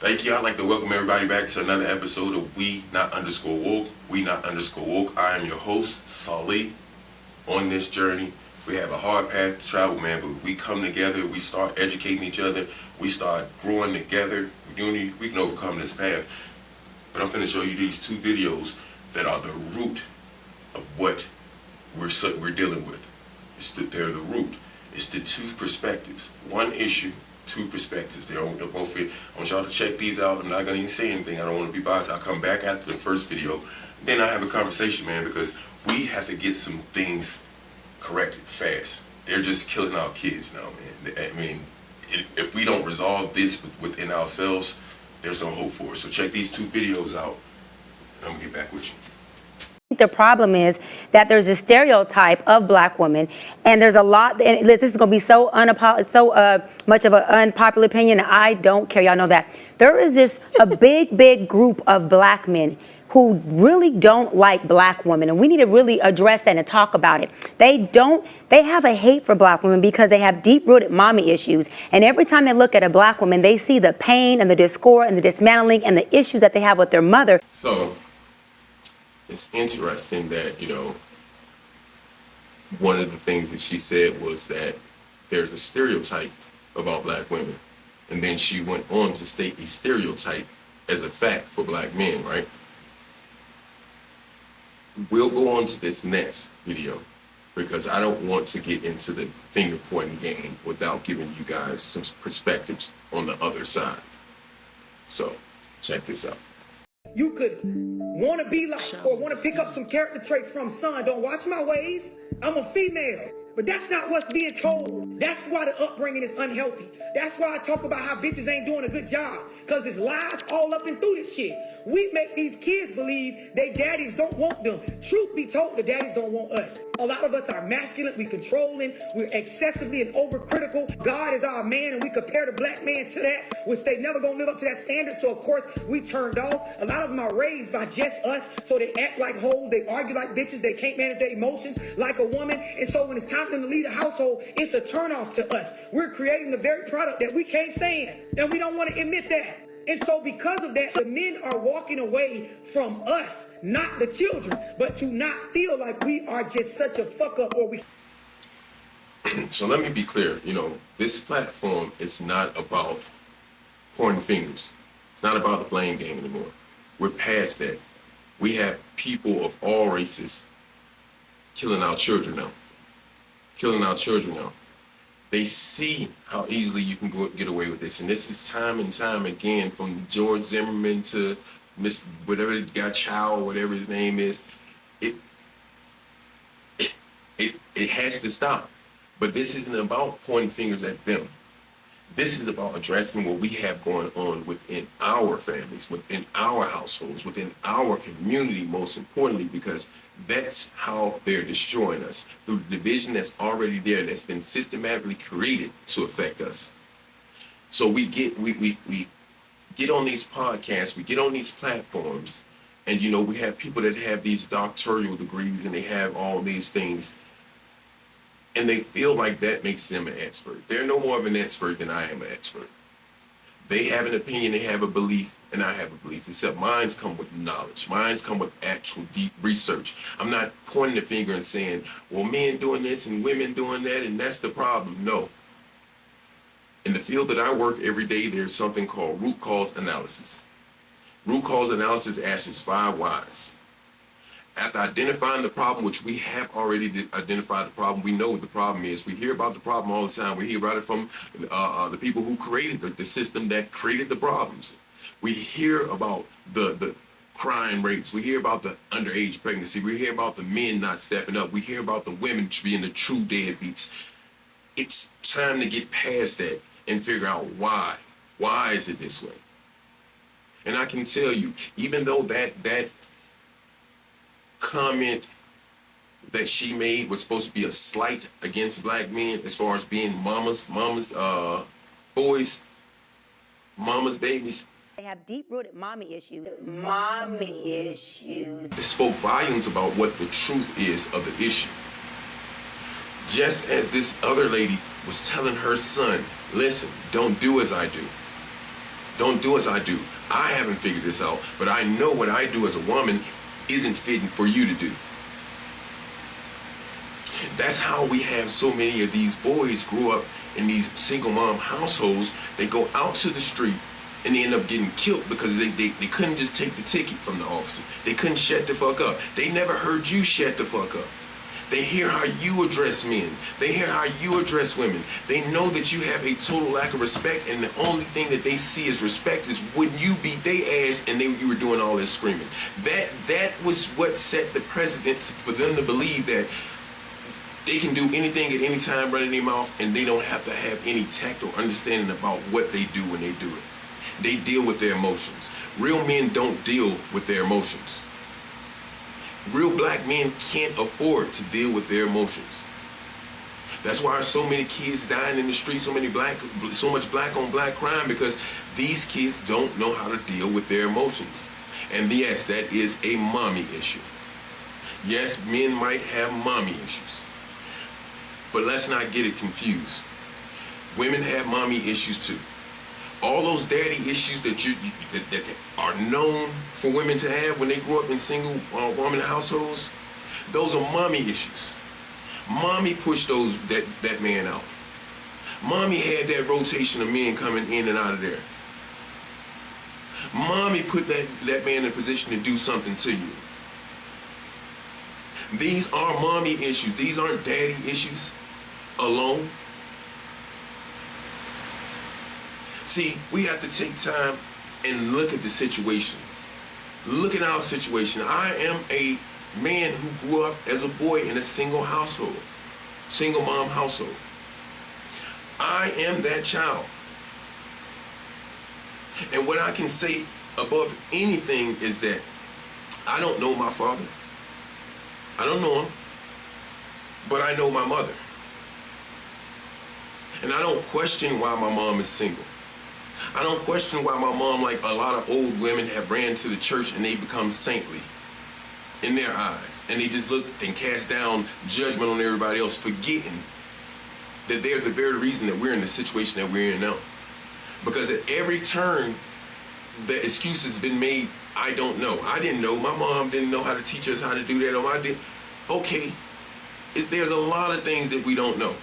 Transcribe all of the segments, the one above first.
Thank you. I'd like to welcome everybody back to another episode of We Not Underscore Woke. We Not Underscore Woke. I am your host, Salih. On this journey, we have a hard path to travel, man, but we come together, we start educating each other, we start growing together. We can overcome this path. But I'm finna show you these two videos that are the root of what we're dealing with. They're the root. It's the two perspectives. One issue, two perspectives. They're both. I want y'all to check these out. I'm not gonna even say anything. I don't want to be biased. I'll come back after the first video. Then I have a conversation, man, because we have to get some things corrected fast. They're just killing our kids now, man. I mean, if we don't resolve this within ourselves, there's no hope for us. So check these two videos out, and I'm gonna get back with you. The problem is that there's a stereotype of black women, and there's a lot, and this is going to be so much of an unpopular opinion. I don't care. Y'all know that. There is just a big group of black men who really don't like black women, and we need to really address that and talk about it. They have a hate for black women because they have deep-rooted mommy issues, and every time they look at a black woman, they see the pain and the discord and the dismantling and the issues that they have with their mother. So it's interesting that, one of the things that she said was that there's a stereotype about black women. And then she went on to state a stereotype as a fact for black men, right? We'll go on to this next video because I don't want to get into the finger pointing game without giving you guys some perspectives on the other side. So check this out. You could want to be like or want to pick up some character traits from son. Don't watch my ways. I'm a female. But that's not what's being told. That's why the upbringing is unhealthy. That's why I talk about how bitches ain't doing a good job. Because it's lies all up and through this shit. We make these kids believe their daddies don't want them. Truth be told, the daddies don't want us. A lot of us are masculine, we controlling, we're excessively and overcritical. God is our man, and we compare the black man to that, which they never gonna live up to that standard. So of course, we turned off. A lot of them are raised by just us, so they act like hoes, they argue like bitches, they can't manage their emotions like a woman. And so when it's time for them to lead a household, it's a turnoff to us. We're creating the very product that we can't stand, and we don't want to admit that. And so because of that, the men are walking away from us, not the children, but to not feel like we are just such a fuck up or we. So let me be clear, this platform is not about pointing fingers. It's not about the blame game anymore. We're past that. We have people of all races killing our children now. They see how easily you can get away with this. And this is time and time again, from George Zimmerman to Miss whatever got Chow, whatever his name is. It has to stop. But this isn't about pointing fingers at them. This is about addressing what we have going on within our families, within our households, within our community, most importantly, because that's how they're destroying us, through the division that's already there, that's been systematically created to affect us. So we get on these podcasts, we get on these platforms, and we have people that have these doctoral degrees and they have all these things, and they feel like that makes them an expert. They're no more of an expert than I am an expert. They have an opinion, they have a belief, and I have a belief, except mine's come with knowledge. Mine's come with actual deep research. I'm not pointing the finger and saying, well, men doing this and women doing that, and that's the problem. No. In the field that I work every day, there's something called root cause analysis. Root cause analysis asks 5 whys. After identifying the problem, which we have already identified the problem, we know what the problem is. We hear about the problem all the time. We hear about it from the people who created the system that created the problems. We hear about the crime rates. We hear about the underage pregnancy. We hear about the men not stepping up. We hear about the women being the true deadbeats. It's time to get past that and figure out why. Why is it this way? And I can tell you, even though that comment that she made was supposed to be a slight against black men as far as being mama's boys, mama's babies. They have deep-rooted mommy issues. It spoke volumes about what the truth is of the issue. Just as this other lady was telling her son, listen, don't do as I do. Don't do as I do. I haven't figured this out, but I know what I do as a woman isn't fitting for you to do. That's how we have so many of these boys grow up in these single mom households. They go out to the street and they end up getting killed because they couldn't just take the ticket from the officer. They couldn't shut the fuck up. They never heard you shut the fuck up. They hear how you address men. They hear how you address women. They know that you have a total lack of respect, and the only thing that they see as respect is when you beat their ass and you were doing all this screaming. That was what set the precedent for them to believe that they can do anything at any time, running their mouth, and they don't have to have any tact or understanding about what they do when they do it. They deal with their emotions. Real men don't deal with their emotions. Real black men can't afford to deal with their emotions. That's why so many kids dying in the street, so much black on black crime, because these kids don't know how to deal with their emotions. And yes, that is a mommy issue. Yes, men might have mommy issues. But let's not get it confused. Women have mommy issues too. All those daddy issues that are known for women to have when they grow up in single woman households, those are mommy issues. Mommy pushed that man out. Mommy had that rotation of men coming in and out of there. Mommy put that man in a position to do something to you. These are mommy issues. These aren't daddy issues alone. See, we have to take time and look at the situation. Look at our situation. I am a man who grew up as a boy in a single household, single mom household. I am that child. And what I can say above anything is that I don't know my father. I don't know him, but I know my mother. And I don't question why my mom is single. I don't question why my mom, like a lot of old women, have ran to the church and they become saintly in their eyes. And they just look and cast down judgment on everybody else, forgetting that they're the very reason that we're in the situation that we're in now. Because at every turn, the excuse has been made, I don't know. I didn't know. My mom didn't know how to teach us how to do that. I did. Okay, there's a lot of things that we don't know.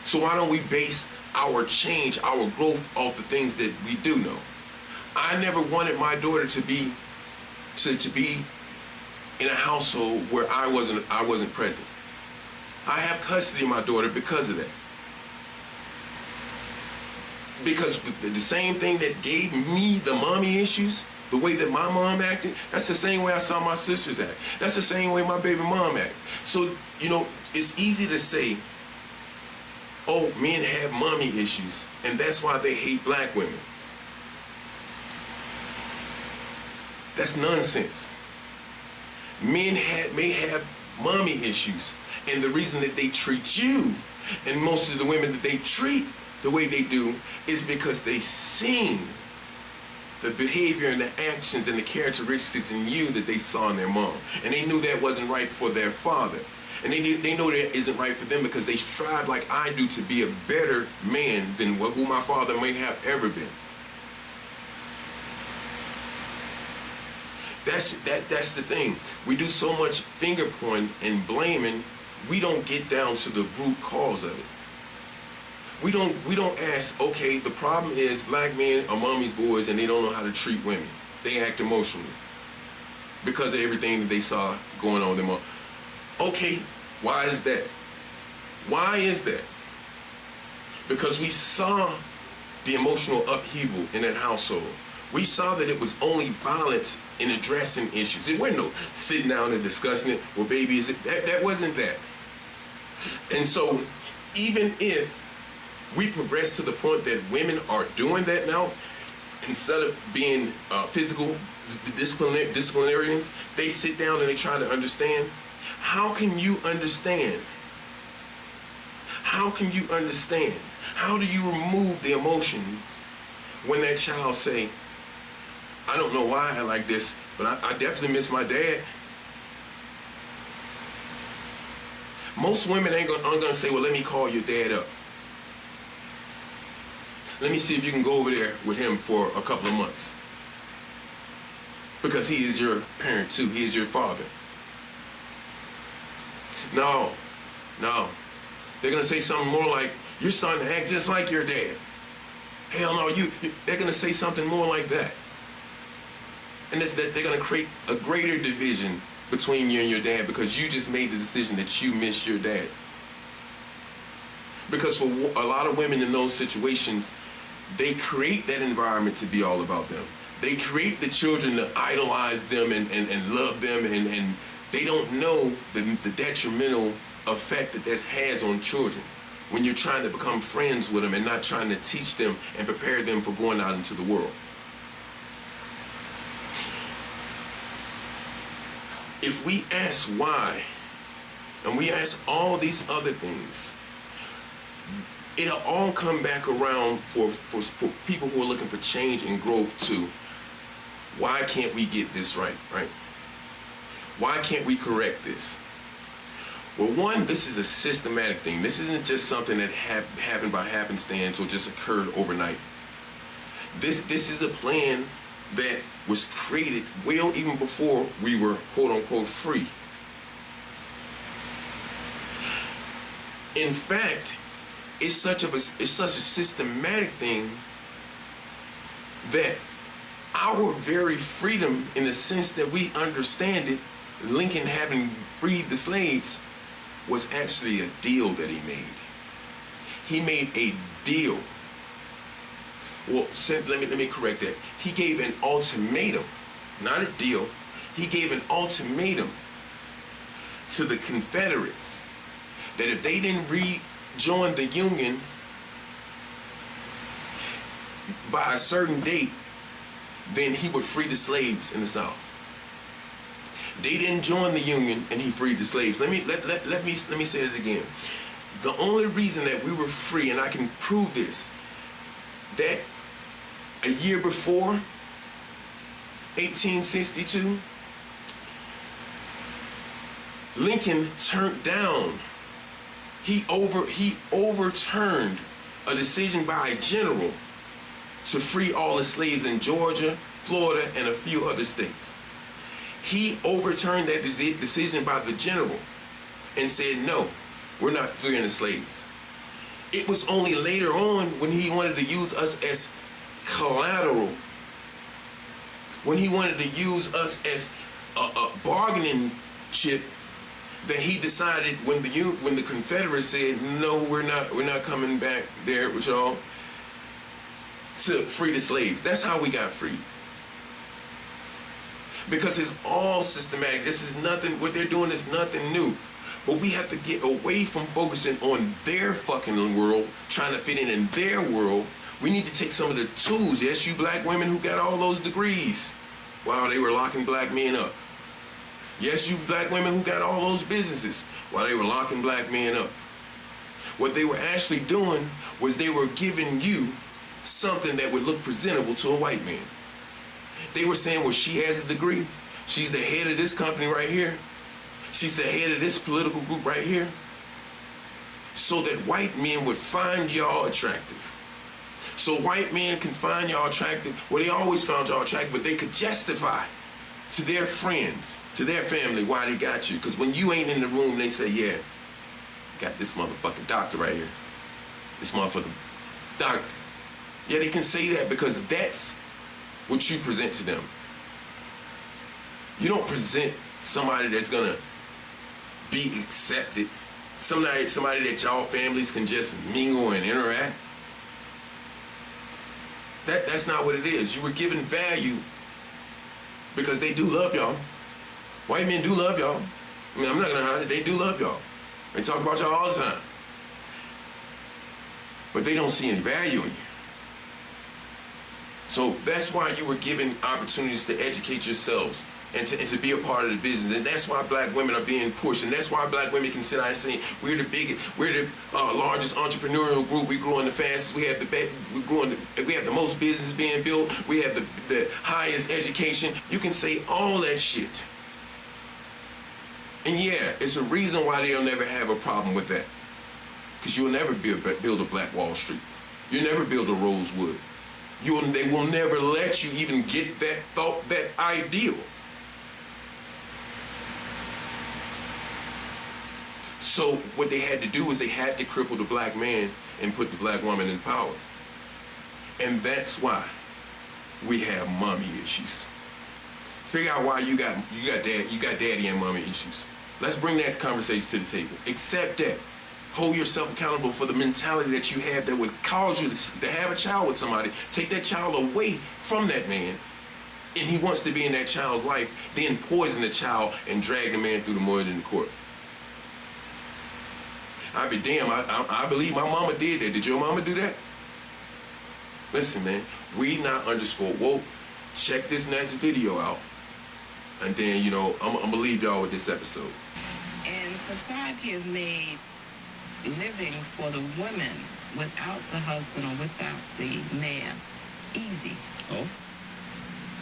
So why don't we base our change, our growth off the things that we do know? I never wanted my daughter to be in a household where I wasn't present. I have custody of my daughter because of that. Because the same thing that gave me the mommy issues, the way that my mom acted, that's the same way I saw my sisters act. That's the same way my baby mom act. So, it's easy to say, oh, men have mommy issues, and that's why they hate black women. That's nonsense. Men may have mommy issues, and the reason that they treat you, and most of the women that they treat the way they do, is because they seen the behavior and the actions and the characteristics in you that they saw in their mom. And they knew that wasn't right for their father. And they know that isn't right for them because they strive like I do to be a better man than who my father may have ever been. That's the thing. We do so much finger pointing and blaming, we don't get down to the root cause of it. We don't ask, okay, the problem is black men are mommy's boys and they don't know how to treat women. They act emotionally because of everything that they saw going on with their mom. Okay, why is that? Why is that? Because we saw the emotional upheaval in that household. We saw that it was only violence in addressing issues. It wasn't no sitting down and discussing it. Well, baby, that wasn't that. And so even if we progress to the point that women are doing that now, instead of being physical disciplinarians, they sit down and they try to understand. How can you understand? How can you understand? How do you remove the emotions when that child say, I don't know why I like this, but I definitely miss my dad? Most women aren't gonna say, well, let me call your dad up. Let me see if you can go over there with him for a couple of months. Because he is your parent too. He is your father. No. They're going to say something more like, you're starting to act just like your dad. Hell no, they're going to say something more like that. And it's that they're going to create a greater division between you and your dad because you just made the decision that you miss your dad. Because for a lot of women in those situations, they create that environment to be all about them. They create the children to idolize them and love them, and they don't know the detrimental effect that has on children when you're trying to become friends with them and not trying to teach them and prepare them for going out into the world. If we ask why, and we ask all these other things, it'll all come back around for people who are looking for change and growth too. Why can't we get this right? Why can't we correct this? Well, one, this is a systematic thing. This isn't just something that happened by happenstance or just occurred overnight. This is a plan that was created well even before we were quote unquote free. In fact, it's such a systematic thing that our very freedom, in the sense that we understand it, Lincoln having freed the slaves, was actually a deal that he made. He made a deal. Well, let me correct that. He gave an ultimatum, not a deal. He gave an ultimatum to the Confederates that if they didn't rejoin the Union by a certain date, then he would free the slaves in the South. They didn't join the Union, and he freed the slaves. Let me say it again. The only reason that we were free, and I can prove this, that a year before, 1862, Lincoln turned down. He overturned a decision by a general to free all the slaves in Georgia, Florida, and a few other states. He overturned that decision by the general and said, no, we're not freeing the slaves. It was only later on when he wanted to use us as collateral, when he wanted to use us as a bargaining chip, that he decided when the Confederates said, no, we're not coming back there with y'all, to free the slaves. That's how we got freed. Because it's all systematic. This is nothing, what they're doing is nothing new. But we have to get away from focusing on their fucking world, trying to fit in their world. We need to take some of the tools. Yes, you black women who got all those degrees while they were locking black men up. Yes, you black women who got all those businesses while they were locking black men up. What they were actually doing was they were giving you something that would look presentable to a white man. They were saying, well, she has a degree. She's the head of this company right here. She's the head of this political group right here. So that white men would find y'all attractive. So white men can find y'all attractive. Well, they always found y'all attractive, but they could justify to their friends, to their family, why they got you. Because when you ain't in the room, they say, yeah, got this motherfucking doctor right here. This motherfucking doctor. Yeah, they can say that because that's what you present to them. You don't present somebody that's gonna be accepted, somebody that y'all families can just mingle and interact. That's not what it is. You were given value because they do love y'all. White men do love y'all. I mean, I'm not gonna hide it. They do love y'all. They talk about y'all all the time. But they don't see any value in you. So that's why you were given opportunities to educate yourselves and to be a part of the business. And that's why black women are being pushed. And that's why black women can sit out and say, we're the largest entrepreneurial group. We growing the fastest. We have we have the most business being built. We have the highest education. You can say all that shit. And yeah, it's a reason why they'll never have a problem with that. Because you'll never build a Black Wall Street. You never build a Rosewood. They will never let you even get that thought, that ideal. So what they had to do is they had to cripple the black man and put the black woman in power. And that's why we have mommy issues. Figure out why you got daddy and mommy issues. Let's bring that conversation to the table. Accept that. Hold yourself accountable for the mentality that you have that would cause you to have a child with somebody. Take that child away from that man, and he wants to be in that child's life, then poison the child and drag the man through the mud in the court. I'd be damn, I believe my mama did that. Did your mama do that? Listen, man, we not _woke. Check this next video out. And then, you know, I'm gonna leave y'all with this episode. And society has made living for the women without the husband or without the man easy. Oh?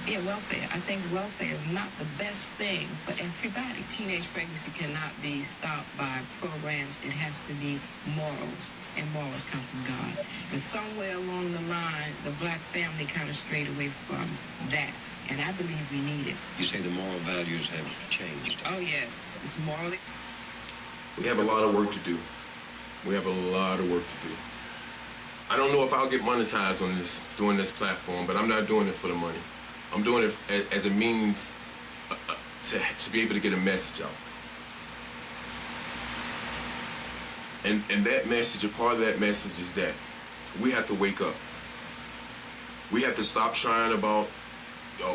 Yeah, welfare. I think welfare is not the best thing for everybody. Teenage pregnancy cannot be stopped by programs. It has to be morals, and morals come from God. And somewhere along the line, the black family kind of strayed away from that. And I believe we need it. You say the moral values have changed. Oh, yes. It's morally. We have a lot of work to do. We have a lot of work to do. I don't know if I'll get monetized on this, doing this platform, but I'm not doing it for the money. I'm doing it as a means to be able to get a message out. And that message, a part of that message is that we have to wake up. We have to stop trying about,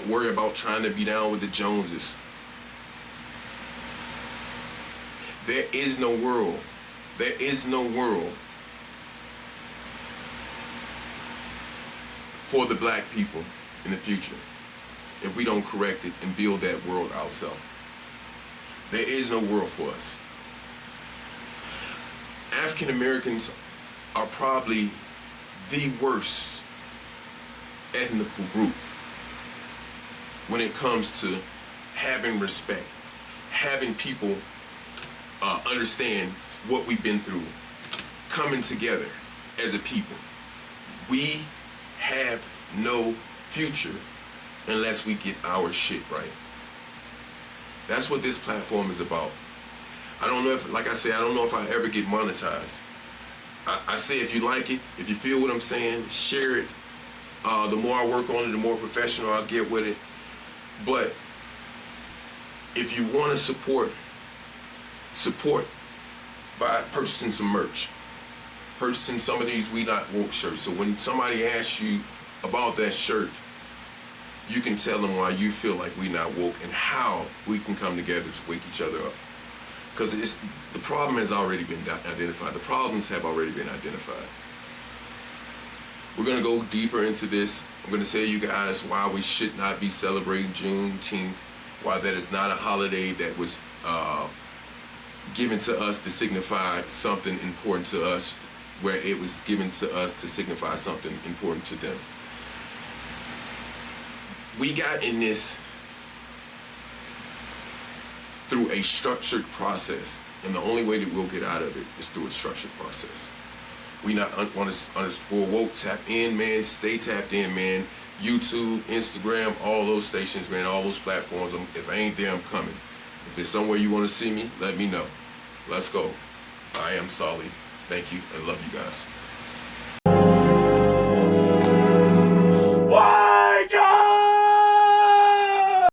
worry about trying to be down with the Joneses. There is no world. There is no world for the black people in the future if we don't correct it and build that world ourselves. There is no world for us. African Americans are probably the worst ethnical group when it comes to having respect, having people understand what we've been through, coming together as a people. We have no future unless we get our shit right. That's what this platform is about. I don't know if, like I said, I don't know if I ever get monetized. I say if you like it, if you feel what I'm saying, share it. The more I work on it, the more professional I'll get with it. But if you want to support by purchasing some merch, purchasing some of these We Not Woke shirts. So when somebody asks you about that shirt, you can tell them why you feel like We Not Woke and how we can come together to wake each other up. Because the problem has already been identified. The problems have already been identified. We're going to go deeper into this. I'm going to tell you guys why we should not be celebrating Juneteenth, why that is not a holiday that was given to us to signify something important to us, where it was given to us to signify something important to them. We got in this through a structured process, and the only way that we'll get out of it is through a structured process. We not want to _woke, tap in, man, stay tapped in, man. YouTube, Instagram, all those stations, man, all those platforms. If I ain't there, I'm coming. If there's somewhere you want to see me, let me know. Let's go. I am Solid. Thank you and love you guys.